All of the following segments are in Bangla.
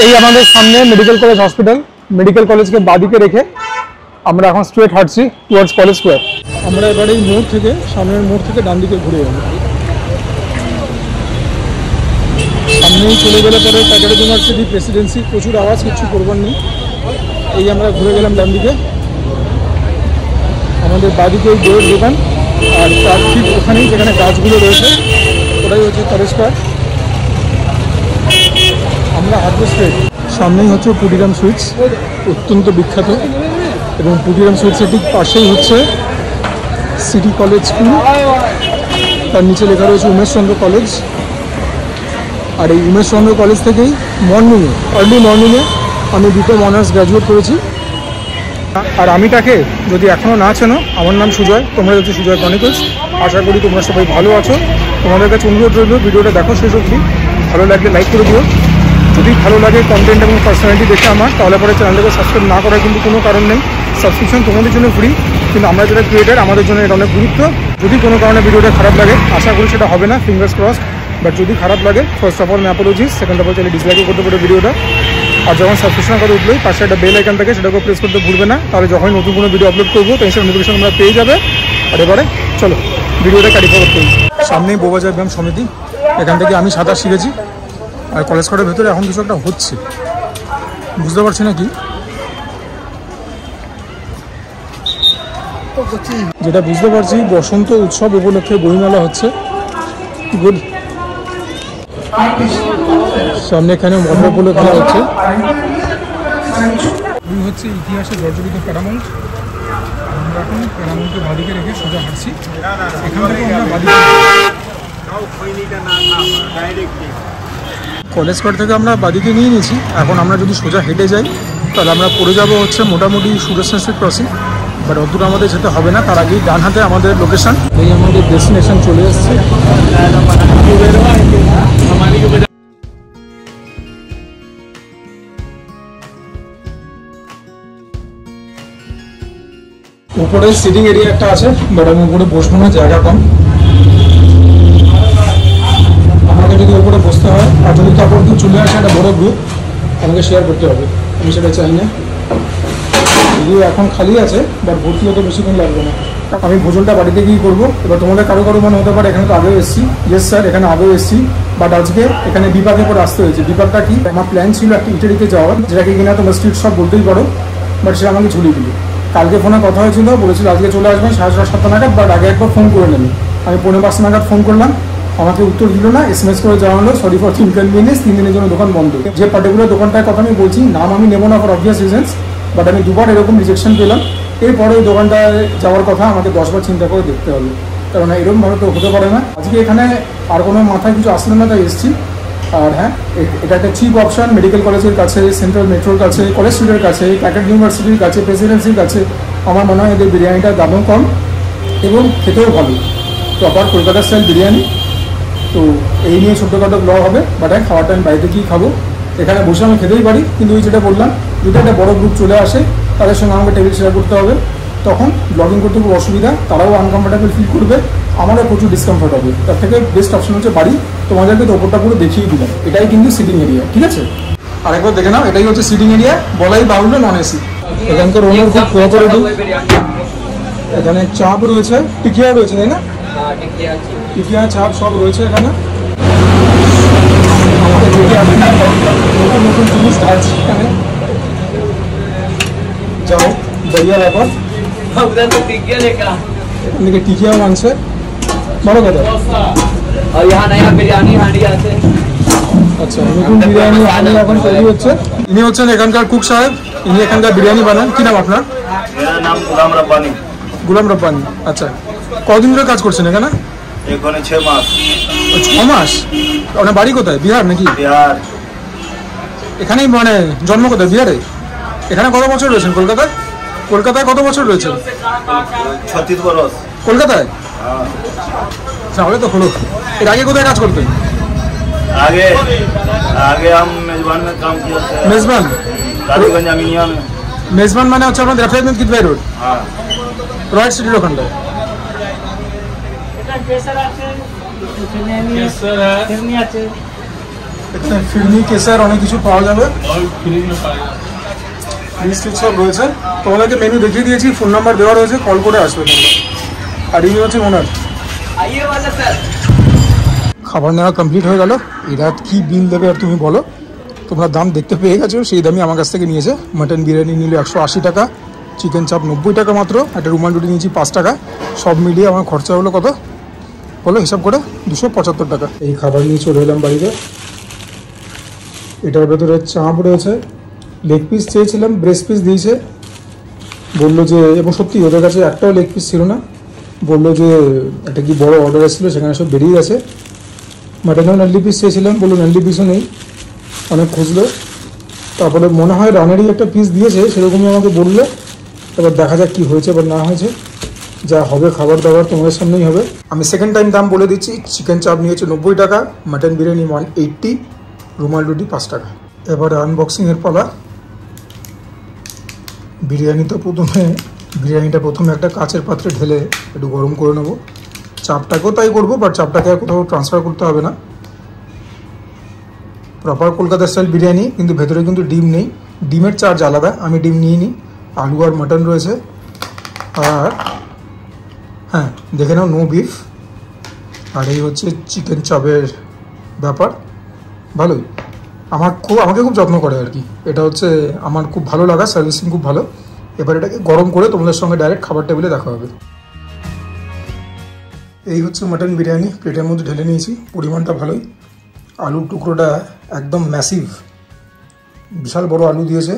এই আমাদের সামনে মেডিকেল কলেজ হসপিটাল, মেডিকেল কলেজকে বাদিকে রেখে আমরা এখন স্ট্রেট হাঁটছি টুয়ার্ডস কলেজ স্কোয়ার। আমরা এবার এই মোড় থেকে, সামনের মোড় থেকে ডান দিকে ঘুরে যাবো। সামনেই চলে গেলে পরে ক্যালকাটা ইউনিভার্সিটি প্রেসিডেন্সি, প্রচুর আওয়াজ, কিছু করবার নেই। এই আমরা ঘুরে গেলাম ডান দিকে, আমাদের বাদিকে এই বইয়ের দোকান, আর তার ঠিক ওখানেই যেখানে গাছগুলো রয়েছে ওটাই হচ্ছে কলেজ স্কোয়ার। আমরা হাঁটবো স্ট্রেট। সামনেই হচ্ছে পুটিরাম সুইটস, অত্যন্ত বিখ্যাত, এবং পুটিরাম সুইটসের ঠিক পাশেই হচ্ছে সিটি কলেজ স্কুল, তার নিচে লেখা রয়েছে উমেশচন্দ্র কলেজ। আর এই উমেশচন্দ্র কলেজ থেকেই মর্নিংয়ে, আর্লি মর্নিংয়ে আমি বিকম অনার্স গ্র্যাজুয়েট করেছি। আর আমি তাকে যদি এখনও না চেনো, আমার নাম সুজয়, তোমরা হচ্ছে সুজয় ক্রনিকলস। আশা করি তোমরা সবাই ভালো আছো। তোমাদের কাছে অনুরোধ রইল ভিডিওটা দেখো শেষ অবধি, ভালো লাগলে লাইক করে দিও। যদি ভালো লাগে কন্টেন্ট এবং পার্সোনালিটি দেখে আমার, তাহলে পরে চ্যানেলটাকে সাবস্ক্রাইব না করার কিন্তু কোনো কারণ নেই। সাবস্ক্রিপশন তোমাদের জন্য ফ্রি, কিন্তু আমরা যারা ক্রিয়েটার আমাদের জন্য এটা অনেক গুরুত্ব। যদি কোনো কারণে ভিডিওটা খারাপ লাগে, আশা করি সেটা হবে না, ফিঙ্গার্স ক্রসড, বাট যদি খারাপ লাগে ফার্স্ট অফ অল আমি অ্যাপোলজিস, সেকেন্ড অফ অল চাইলে ডিসলাইকও করতে পারো ভিডিওটা। আর যখন সাবস্ক্রিপশন করে উঠলেই পাশে একটা বেল আইকন থাকে, সেটাকেও প্রেস করতে ভুলবে না, তাহলে যখন নতুন কোনো ভিডিও আপলোড করবো তো ইনস্টার নোটিফিকেশন আমরা পেয়ে যাবে। আর এবারে চলো ভিডিওটা ক্যারি ফরওয়ার্ড করি। সামনেই বউবাজার ব্যায়াম সমিতি, এখান থেকে আমি সাঁতার শিখেছি। আর কলেজ স্কোয়ারের ভেতরে এখন কিছু একটা হচ্ছে, বুঝতে পারছি না কি। যেটা বুঝতে পারছি, বসন্ত উৎসব উপলক্ষে বইমেলা হচ্ছে। গুড। সামনে এখানে মটর পোলো খেলা হচ্ছে। দুই হচ্ছে ইতিহাসে জর্জরিত প্যারামাউন্ট। আমরা এখন প্যারামাউন্টকে বাদিকে রেখে সোজা হাঁটছি। এখান থেকে আমরা বাদিকে, কলেজ স্কোয়ার থেকে আমরা বাদিকে নিয়ে নিয়েছি। এখন আমরা যদি সোজা হেঁটে যাই তাহলে আমরা পড়ে যাব হচ্ছে মোটামুটি সুদর্শন স্ট্রিট ক্রসিং, বাট অতদূর আমাদের যেতে হবে না। তার আগেই ডান হাতে আমাদের লোকেশন, এই আমাদের ডেস্টিনেশন চলে এসছে। উপরে সিটিং এরিয়া একটা আছে, বাট আমি উপরে বসবো না, জায়গা কম। আমাকে যদি উপরে বসতে হয় আর যদি তারপর কেউ চলে আসে একটা বড় গ্রুপ, আমাকে শেয়ার করতে হবে, আমি সেটা চাই না। যদিও এখন খালি আছে, বাট ভর্তি হতে বেশিক্ষণ লাগবে না। আমি ভোজনটা বাড়িতে গিয়ে করবো। এবার তোমাদের কারো মনে হতে পারে এখানে তো আগেও এসেছি। ইয়েস স্যার, এখানে আগেও এসেছি, বাট আজকে এখানে বিপাকে করে আসতে হয়েছে। বিপাকটা কি, আমার প্ল্যান ছিল একটা ইটালিতে যাওয়ার, যেটাকে কিনা তোমরা স্ট্রিট শপ বলতেই পারো, বাট সে আমাকে ঝুলিয়ে দিল। কালকে ফোনে কথা হয়েছিল, বলেছিল আজকে চলে আসবেন 6:30-7 নাগাদ, বাট আগে একবার ফোন করে নেবেন। আমি 5:45 নাগাদ ফোন করলাম, আমাকে উত্তর দিল না। SMS করে যাওয়া হলো, সরি ফর ইনকনভিনিয়েন্স, 3 দিনের জন্য দোকান বন্ধ। যে পার্টিকুলার দোকানটার কথা আমি বলছি, নাম আমি নেবো না ফর অবভিয়াস রিজনস, বাট আমি 2বার এরকম রিজেকশন পেলাম। এরপরে ওই দোকানটায় যাওয়ার কথা আমাকে 10বার চিন্তা করে দেখতে হবে, কারণ এরকমভাবে তো হতে পারে না। আজকে এখানে আর কোনো মাথায় কিছু আসলে না, তাই এসেছি। আর হ্যাঁ, এটা একটা চিপ অপশান, মেডিকেল কলেজের কাছে, সেন্ট্রাল মেট্রোর কাছে, কলেজ স্ট্রিটের কাছে, ক্যালকাটা ইউনিভার্সিটির কাছে, প্রেসিডেন্সির কাছে। আমার মনে হয় এদের বিরিয়ানিটার দামও কম এবং খেতেও ভালো, প্রপার কলকাতা স্টাইল বিরিয়ানি। তো এই নিয়ে ছোট্টখাটো ব্লগ হবে, বাট হ্যাঁ, খাওয়াটা আমি বাড়িতে গিয়ে খাবো। এখানে বসে আমি খেতেই পারি, কিন্তু ওই যেটা বললাম, যদি একটা বড় গ্রুপ চলে আসে তাদের সঙ্গে আমাকে টেবিল শেয়ার করতে হবে, তখন ব্লগিং করতে খুব অসুবিধা, তারাও আনকমফর্টেবল ফিল করবে, আমারও প্রচুর ডিসকমফর্ট হবে। তার থেকে বেস্ট অপশন হচ্ছে বাড়ি। তোমাদেরকে তো ওপরটা পুরো দেখিয়ে দিলাম, এটাই কিন্তু সিটিং এরিয়া, ঠিক আছে? আরেকবার দেখে নাও, এটাই হচ্ছে সিটিং এরিয়া, বলাই বাহুল্য নন এসি। এখানকার ওনার খুব কোঅপারেটিভ। এখানে চাপ রয়েছে, টিকিয়া রয়েছে, তাই না? টিকিয়া, চাপ সব রয়েছে এখানে। আমাদের নতুন নতুন জিনিস আছে এখানে, যাও बढ़िया ব্যাপার। এদিকে টিকিয়াও মানছে, বড় কথা। আচ্ছা, নতুন বিরিয়ানি হাঁড়ি এখন তৈরি হচ্ছে। ইনি হচ্ছেন এখানকার কুক সাহেব, ইনি এখানকার বিরিয়ানি বানান। কি নাম আপনার? নাম গুলাম রব্বানি। গুলাম রব্বানি, আচ্ছা। কদিন ধরে কাজ করছেন এখানে? এখানে 6 মাস। 6 মাস? আপনার বাড়ি কোথায়, বিহার নাকি? বিহার। এখানেই মানে জন্ম কোথায়, বিহারে? এখানে কত বছর রয়েছেন কলকাতায়? কলকাতায় কত বছর রয়েছেন? 36 বছর। কলকাতায়? তাহলে তো হলো। এর আগে কোথায় কাজ করতেন? आगे आगे हम मेजबान में काम किया थे। मेजबान? कालीगंज अमीनिया में। मेजबान মানে হচ্ছে আপনাদের রেফারেন্স কিদভাই রোড? হ্যাঁ, রয়্যাল সিটির ওখানটা। এখানে ফিরনি কেসার অনেক কিছু পাওয়া যাবে, ফ্রিজ সব রয়েছে। তোমাদেরকে মেনু দেখিয়ে দিয়েছি, ফোন নাম্বার দেওয়া রয়েছে, কল করে আসবে তোমরা। আর ইনি হচ্ছে ওনার। খাবার নেওয়া কমপ্লিট হয়ে গেল। এই রাত কী বিল দেবে আর তুমি বলো? তোমরা দাম দেখতে পেয়ে গেছো, সেই দামই আমার কাছ থেকে নিয়েছে। মাটন বিরিয়ানি নিল 180 টাকা, চিকেন চাপ 90 টাকা মাত্র, একটা রুমাল রুটি নিয়েছি 5 টাকা। সব মিলিয়ে আমার খরচা হলো কত বলো হিসাব করে? 275 টাকা। এই খাবার নিয়ে চলে এলাম বাড়িতে। এটার ভেতরে চাপ রয়েছে, লেগ পিস চেয়েছিলাম, ব্রেস্ট পিস দিয়েছে। বললো যে, এবং সত্যি ওদের কাছে একটাও লেগ পিস ছিল না। বললো যে একটা কি বড় অর্ডার এসেছিলো, সেখানে সব বেরিয়ে গেছে। মাটনেও নাল্লি পিস চেয়েছিলাম, বললো নাল্লি পিসও নেই। অনেক খুঁজলো, তারপরে মনে হয় রানেরই একটা পিস দিয়েছে, সেরকমই আমাকে বললো। এবার দেখা যাক কী হয়েছে বা না হয়েছে। যা হবে খাবার দাবার তোমাদের সামনেই হবে। আমি সেকেন্ড টাইম দাম বলে দিচ্ছি। চিকেন চাপ নিয়েছে 90 টাকা, মাটন বিরিয়ানি 180, রুমাল রুটি 5 টাকা। এবার আনবক্সিংয়ের পালা। বিরিয়ানিটা প্রথমে একটা কাচের পাত্রে ঢেলে একটু গরম করে নেবো। চাপটাকেও তাই করবো, বাট চাপটাকে আর কোথাও ট্রান্সফার করতে হবে না। প্রপার কলকাতা স্টাইল বিরিয়ানি, কিন্তু ভেতরে কিন্তু ডিম নেই, ডিমের চার্জ আলাদা। আমি ডিম নিইনি। আলু আর মাটন রয়েছে। আর হ্যাঁ, দেখে নাও, নো বিফ। আর এই হচ্ছে চিকেন চাপের ব্যাপার। ভালোই, আমাকে খুব যত্ন করে আর কি। এটা হচ্ছে আমার খুব ভালো লাগা, সার্ভিসিং খুব ভালো। এবার এটাকে গরম করে তোমাদের সঙ্গে ডাইরেক্ট খাবার টেবিলে দেখা হবে। এই হচ্ছে মাটন বিরিয়ানি, প্লেটের মধ্যে ঢেলে নিয়েছি। পরিমাণটা ভালোই। আলুর টুকরোটা একদম ম্যাসিভ, বিশাল বড় আলু দিয়েছে।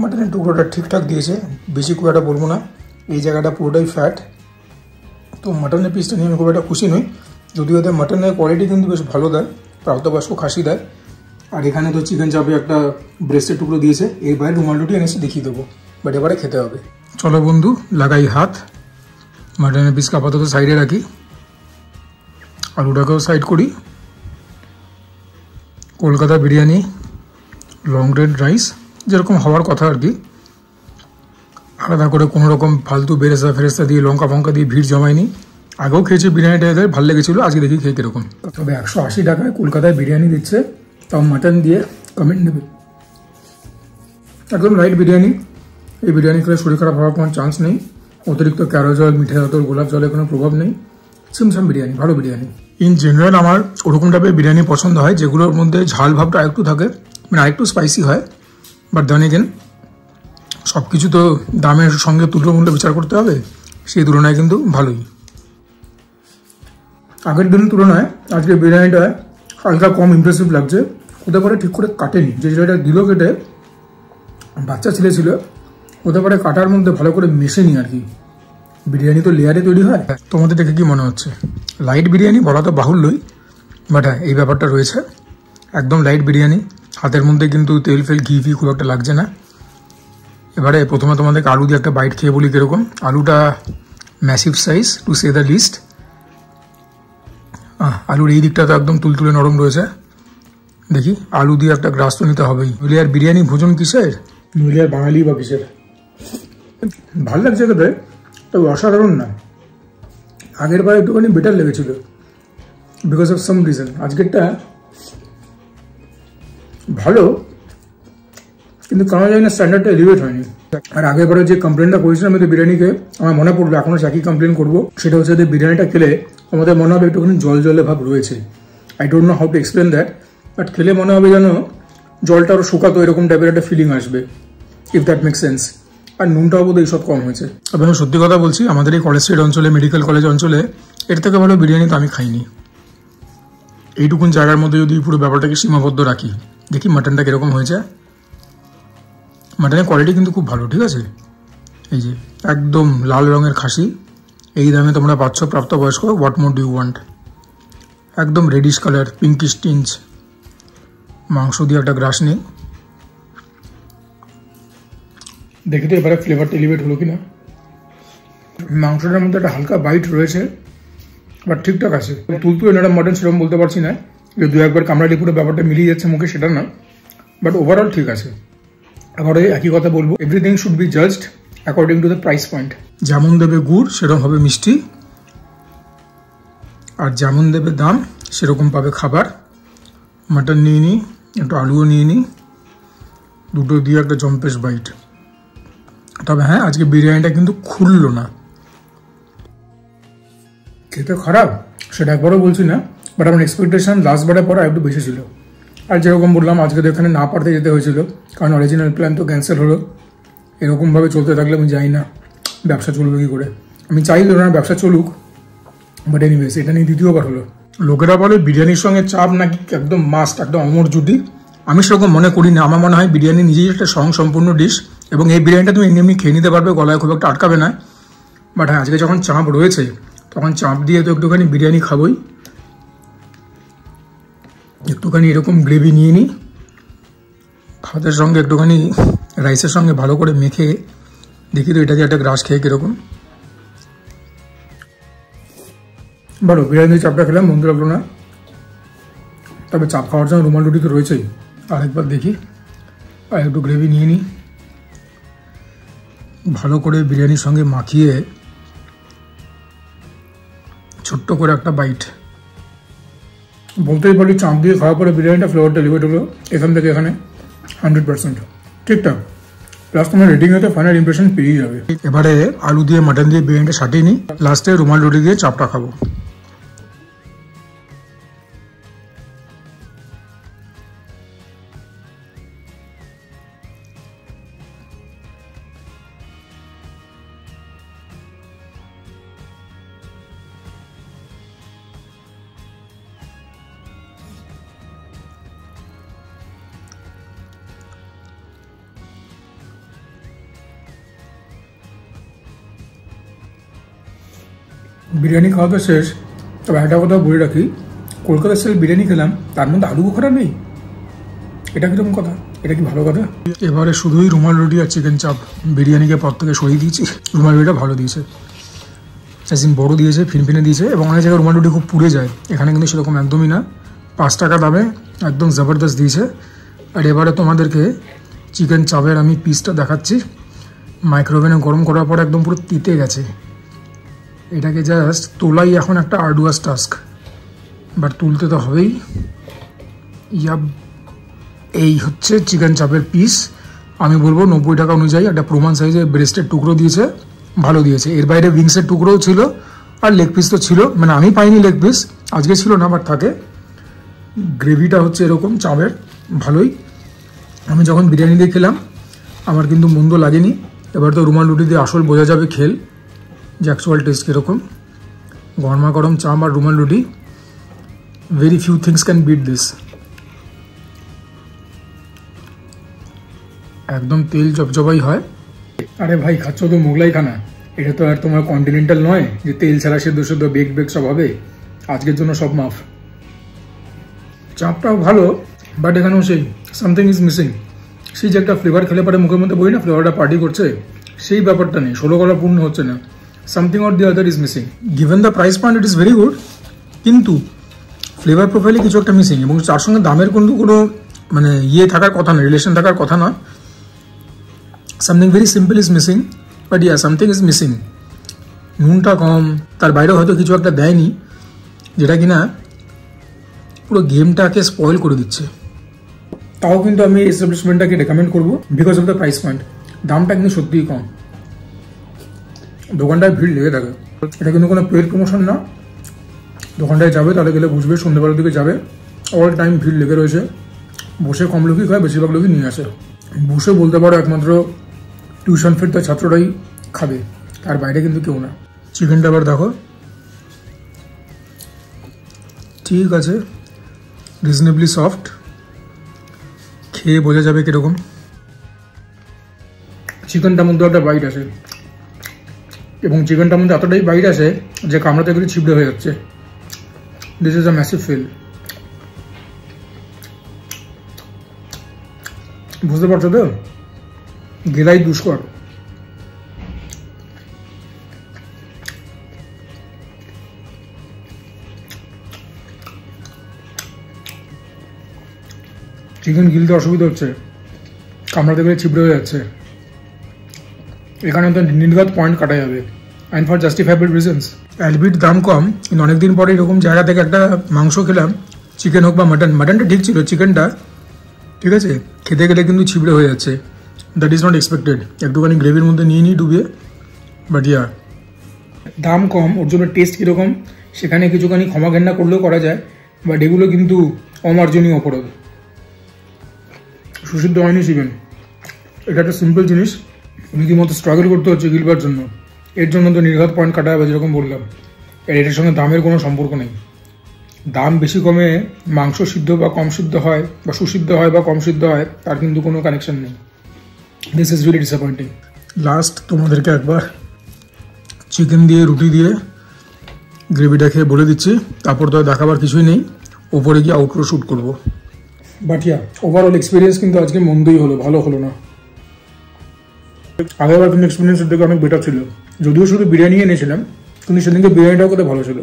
মাটনের টুকরোটা ঠিকঠাক দিয়েছে, বেশি খুব একটা বলবো না। এই জায়গাটা পুরোটাই ফ্যাট। তো মাটনের পিসটা নিয়ে আমি খুব একটা খুশি নই, যদিও ওদের মাটনের কোয়ালিটি কিন্তু বেশ ভালো দেয়, প্রাপ্তবয়স্ক খাসি দেয়। আর এখানে তো চিকেন চাপে একটা ব্রেস্টের টুকরো দিয়েছে। এই বাইরে রুমাল রুটি এনেছে, দেখিয়ে দেবো, বাট এবারে খেতে হবে। চলো বন্ধু, লাগাই হাত। মাটনের পিসকে আপাতত সাইডে রাখি, আলুটাকেও সাইড করি। Kolkata biryani, long red rice, যেরকম হওয়ার কথা আর কি। আলাদা করে কোনো রকম ফালতু ফেরেস্তা দিয়ে লঙ্কা ফঙ্কা দিয়ে ভিড় জমায়নি। আগেও খেয়েছি বিরিয়ানিটা, এদের ভালো লেগেছিলো, আজকে দেখি খেয়ে কীরকম। তবে 180 টাকায় কলকাতায় বিরিয়ানি দিচ্ছে, তাও মাটন দিয়ে, কমেন্ট নেবে। একদম লাইট বিরিয়ানি। এই বিরিয়ানি খেলে শরীর খারাপ হওয়ার কোনো চান্স নেই। অতিরিক্ত ক্যারো জল, মিঠে আতর, গোলাপ জলের কোনো প্রভাব নেই। সিমসাম বিরিয়ানি, ভালো বিরিয়ানি। ইন জেনারেল আমার ওরকম টাইপের বিরিয়ানি পছন্দ হয়, যেগুলোর মধ্যে ঝাল ভাবটা আরেকটু থাকে, মানে আরেকটু স্পাইসি হয়। বাট দেন এগেন, সব কিছু তো দামের সঙ্গে তুল্যমূল্য বিচার করতে হবে, সেই তুলনায় কিন্তু ভালোই। আগের দিনের তুলনায় আজকে বিরিয়ানিটা হালকা কম ইমপ্রেসিভ লাগছে। হতে পারে ঠিক করে কাটেনি, যে যেটা দিল কেটে বাচ্চা ছেলে ছিল, হতে পারে কাটার মধ্যে ভালো করে মেশেনি আর কি। বিরিয়ানি তো লেয়ারে তৈরি হয়। তোমাদের দেখে কি মনে হচ্ছে? লাইট বিরিয়ানি বলা তো বাহুল্যই, বাট হ্যাঁ, এই ব্যাপারটা রয়েছে। একদম লাইট বিরিয়ানি, হাতের মধ্যে কিন্তু তেল ফেল ঘি ফি খুব একটা লাগছে না। এবারে প্রথমে তোমাদেরকে আলু দিয়ে একটা বাইট খেয়ে বলি কীরকম। আলুটা massive size, to say the least. আলুর এই দিকটা তো একদম তুলতুলে নরম রয়েছে। দেখি, আলু দিয়ে একটা গ্রাস তো নিতে হবেই। নইলে আর বিরিয়ানি ভোজন কিসের, নইলে আর বাঙালি বা কিসের। ভালো লাগছে খেতে, তবে অসাধারণ না। আগের বার একটুখানি বেটার লেগেছিল, বিকজ অফ সাম রিজন। আজকেরটা ভালো, কিন্তু কেন জানি না স্ট্যান্ডার্ডটা এলিভেট হয়নি। আর আগের বারে যে কমপ্লেনটা করেছিলাম এদের বিরিয়ানিকে, আমার মনে পড়লো, এখনও একই কমপ্লেন করবো। সেটা হচ্ছে যে বিরিয়ানিটা খেলে আমাদের মনে হবে একটুখানি জল জলে ভাব রয়েছে। I don't know how to explain that, but খেলে মনে হবে যেন জলটা আরও শুকাতো, এরকম টাইপের একটা ফিলিং আসবে, ইফ দ্যাট মেক সেন্স। আর নুনটাও বোধহয় এইসব কম হয়েছে। তবে আমি সত্যি কথা বলছি, আমাদের এই কলেজ স্ট্রিট অঞ্চলে, মেডিকেল কলেজ অঞ্চলে এর থেকে ভালো বিরিয়ানি তো আমি খাইনি। এইটুকুন জায়গার মধ্যে যদি পুরো ব্যাপারটাকে সীমাবদ্ধ রাখি, দেখি মাটনটা কীরকম হয়েছে। মাটনের কোয়ালিটি কিন্তু খুব ভালো, ঠিক আছে। এই যে একদম লাল রঙের খাসি, এই দামে তোমরা পাচ্ছ প্রাপ্তবয়স্ক। What more do you want. একদম রেডিশ কালার, পিঙ্কিশ টিঞ্চ। মাংস দিয়ে একটা গ্রাস নেই। দেখি তো এবারে ফ্লেভারটা এলিভেট হলো কিনা। মাংসটার মধ্যে একটা হালকা বাইট রয়েছে, বাট ঠিকঠাক আছে। তুলতুলে নরম মটন সেরকম বলতে পারছি না, যে দু একবার কামড়ালে পুরো ব্যাপারটা মিলিয়ে যাচ্ছে মুখে, সেটা না। বাট ওভারঅল ঠিক আছে। আবার একই কথা বলবো, everything should be judged according to the price point. যেমন দেবে গুড় সেরকম হবে মিষ্টি, আর যেমন দেবে দাম সেরকম পাবে খাবার। মাটন নিয়ে নিই, একটু আলুও নিয়ে নিই, দুটো দিয়ে একটা জম্পেশ বাইট। তবে হ্যাঁ, আজকে বিরিয়ানিটা কিন্তু খুললো না। খেতে খারাপ সেটা একবারও বলছি না, বাট আমার এক্সপেকটেশন লাস্ট বারের পরে একটু বেশি ছিল। আর যেরকম বললাম, আজকে তো এখানে না পারতে যেতে হয়েছিল, কারণ অরিজিনাল প্ল্যান তো ক্যান্সেল হলো। এরকমভাবে চলতে থাকলে আমি জানি না ব্যবসা চলবে কী করে। আমি চাইলে না ব্যবসা চলুক, বাট এনিওয়েজ এটা নিয়ে দ্বিতীয়বার হলো। লোকেরা বলে বিরিয়ানির সঙ্গে চাপ নাকি একদম মাস্ট, একদম অমর জুটি। আমি সেরকম মনে করি না। আমার মনে হয় বিরিয়ানি নিজেই একটা সম্পূর্ণ ডিশ, এবং এই বিরিয়ানিটা তুমি এমনি খেয়ে নিতে পারবে, গলায় খুব একটা আটকাবে না। বাট হ্যাঁ, আজকে যখন চাপ রয়েছে তখন চাপ দিয়ে তো একটুখানি বিরিয়ানি খাবোই। একটুখানি এরকম গ্রেভি নিয়ে নিই, ভাতের সঙ্গে একটুখানি রাইসের সঙ্গে ভালো করে মেখে দেখি তো এটা দিয়ে একটা গ্রাস খেয়ে কীরকম। বলো, বিরিয়ানি চাপটা খেলাম, মন্দ লাগলো না। তবে চাপ খাওয়ার জন্য রুমাল রুটি তো রয়েছেই। আরেকবার দেখি, আর একটু গ্রেভি নিয়ে নিই, ভালো করে বিরিয়ানির সঙ্গে মাখিয়ে ছোট্ট করে একটা বাইট। বলতেই পারি চাপ দিয়ে খাওয়ার পরে বিরিয়ানিটা ফ্লেভারটা এলিভেট হলো এখান থেকে এখানে 100% ঠিকঠাক। প্লাস তোমার রেটিংয়ে তো ফাইনাল ইমপ্রেশন পেয়েই যাবে। এবারে আলু দিয়ে মাটন দিয়ে বিরিয়ানিটা সাটিয়ে নিই, লাস্টে রুমাল রুটি দিয়ে চাপটা খাবো। বিরিয়ানি খাওয়া তো শেষ। তবে একটা কথা বলে রাখি, কলকাতার স্টাইল বিরিয়ানি খেলাম, তার মধ্যে আলু বোখারা নেই। এটা কিরকম কথা? এটা কি ভালো কথা? এবারে শুধুই রুমাল রুটি আর চিকেন চাপ বিরিয়ানিকে পর থেকে সরিয়ে দিয়েছি। রুমাল রুটিটা ভালো দিয়েছে, চাইছিন বড়ো দিয়েছে, ফিনফিনে দিয়েছে, এবং অনেক জায়গায় রুমাল রুটি খুব পুড়ে যায়। এখানে কিন্তু সেরকম একদমই না, 5 টাকা দামে একদম জবরদস্ত দিয়েছে। আর এবারে তোমাদেরকে চিকেন চাপের আমি পিসটা দেখাচ্ছি। মাইক্রোওভেনে গরম করার পর একদম পুরো তিতে গেছে। এটাকে জাস্ট তোলাই এখন একটা আর্ডুয়াস টাস্ক, বাট তুলতে তো হবেই। এই হচ্ছে চিকেন চাপের পিস। আমি বলবো 90 টাকা অনুযায়ী একটা প্রমাণ সাইজে ব্রেস্টের টুকরো দিয়েছে, ভালো দিয়েছে। এর বাইরে উইংসের টুকরোও ছিল, আর লেগ পিস তো ছিল, মানে আমি পাইনি লেগ পিস, আজকে ছিল না, বাট থাকে। গ্রেভিটা হচ্ছে এরকম চাপের, ভালোই। আমি যখন বিরিয়ানি দিয়ে খেলাম আমার কিন্তু মন্দ লাগেনি। এবার তো রুমাল রুটি দিয়ে আসল বোঝা যাবে খেল যে অ্যাকচুয়াল টেস্ট কীরকম। গরমা গরম চাপ আর রুমাল রুটি, very few things can bit this. একদম তেল জবজবাই হয়। আরে ভাই, খাচ্ছ তো মোগলাই খানা, এটা তো আর তোমার কন্টিনেন্টাল নয় যে তেল ছাড়া সেদ্ধ সেদ্ধ বেক বেক সব হবে। আজকের জন্য সব মাফ। চাপটাও ভালো, বাট এখানেও সেই সামথিং ইজ মিসিং। সেই যে একটা ফ্লেভার খেলে পরে মুখের মধ্যে বই না, ফ্লেভারটা পার্টি করছে, সেই ব্যাপারটা নেই। 16 গলা পূর্ণ হচ্ছে না। Something or the other is missing. Given the price point it is very good, কিন্তু ফ্লেভার প্রোফাইলে কিছু একটা মিসিং, এবং তার সঙ্গে দামের কোনো মানে থাকার কথা না, রিলেশন থাকার কথা না। Something very simple is missing, but something is missing. নুনটা কম, তার বাইরে হয়তো কিছু একটা দেয়নি যেটা কিনা পুরো গেমটাকে স্পয়েল করে দিচ্ছে। তাও কিন্তু আমি এস্টাবলিশমেন্টটাকে রেকমেন্ড করবো because of the price point. দামটা কিন্তু সত্যিই কম, দোকানটায় ভিড় লেগে থাকে। এটা কিন্তু কোনো পেড প্রমোশন না। দোকানটায় যাবে, তাহলে গেলে বুঝবে, সন্ধ্যেবেলার দিকে যাবে, অল টাইম ভিড় লেগে রয়েছে। বসে কম লোকই খায়, বেশিরভাগ লোকই নিয়ে আসে। বসে বলতে পারো একমাত্র টিউশন ফিরতে ছাত্ররাই খাবে, তার বাইরে কিন্তু কেউ না। চিকেনটা আবার দেখো, ঠিক আছে, রিজনেবলি সফট, খেয়ে বোঝা যাবে কিরকম। চিকেনটার মধ্যে একটা বাইট আসে, এবং চিকেনটার মধ্যে এতটাই বাইট আসে যে কামড়াতে গেলে ছিপড়ে হয়ে যাচ্ছে। This is a massive feel. বুঝতে পারছো তো? গেলাই দুষ্কর। চিকেন গিলতে অসুবিধা হচ্ছে, কামড়াতে গেলে ছিপড়ে হয়ে যাচ্ছে। এখানে তো নির্ঘাত পয়েন্ট কাটা যাবে, অ্যান্ড ফর জাস্টিফাইবল রিজনস। অ্যালবিট দাম কম, কিন্তু অনেকদিন পরে এরকম জায়গা থেকে একটা মাংস খেলাম চিকেন হোক বা মাটন, মাটনটা ঠিক ছিল, চিকেনটা ঠিক আছে, খেতে খেতে কিন্তু ছিবড়ে হয়ে যাচ্ছে, দ্যাট ইজ নট এক্সপেক্টেড। একটুখানি গ্রেভির মধ্যে নিয়ে নিই ডুবিয়ে, বাট ইয়া দাম কম, ওর জন্য টেস্ট কীরকম সেখানে কিছুখানি ক্ষমা ঘেন্না করলেও করা যায়, বাট এগুলো কিন্তু অমার্জনীয় অপরাধ। সুসিদ্ধ হয়নি চিকেন, এটা একটা সিম্পল জিনিস, রীতিমতো স্ট্রাগল করতে হচ্ছে গিলবার জন্য। এর জন্য তো নির্ঘাত পয়েন্ট কাটা হবে, যেরকম বললাম। এটার সঙ্গে দামের কোনো সম্পর্ক নেই। দাম বেশি কমে মাংস সিদ্ধ বা কম সিদ্ধ হয়, বা সুসিদ্ধ হয় বা কম সিদ্ধ হয়, তার কিন্তু কোনো কানেকশন নেই। This is really disappointing. Last তোমাদেরকে একবার চিকেন দিয়ে রুটি দিয়ে গ্রেভিটা খেয়ে বলে দিচ্ছি, তারপর তো দেখাবার কিছুই নেই, ওপরে গিয়ে আউটরো শ্যুট করবো। বাট ইয়া ওভারঅল এক্সপিরিয়েন্স কিন্তু আজকে মন্দই হলো, ভালো হলো না। আগেরবার কিন্তু এক্সপিরিয়েন্সের থেকে অনেক বেটার ছিল, যদিও শুধু বিরিয়ানি এনেছিলাম, কিন্তু সেদিনকে বিরিয়ানিটাও কত ভালো ছিল।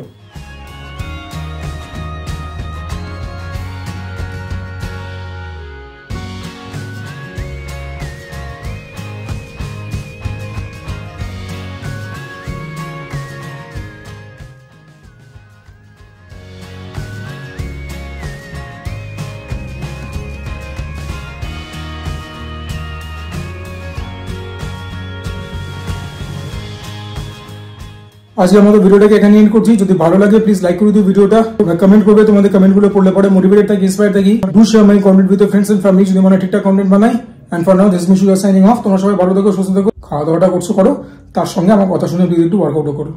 আজকে আমাদের ভিডিওটাকে এখানে এন্ড করছি। যদি ভালো লাগে প্লিজ লাইক করে দিও ভিডিওটা, কমেন্ট করবে, তোমাদের কমেন্টগুলো পড়লে পরে মোটিভেটেড থাকি, ইন্সপায়ার থাকি। Do share my content with friends and family, যদি মনে ঠিকঠাক কন্টেন্ট বানাই। And for now this miss you are signing off. তোমরা সবাই ভালো থেকো, সুস্থ থেকো, খাওয়া দাওয়াটা করছো করো, তার সঙ্গে আমার কথা শুনে প্লিজ একটু ওয়ার্কআউটও করো।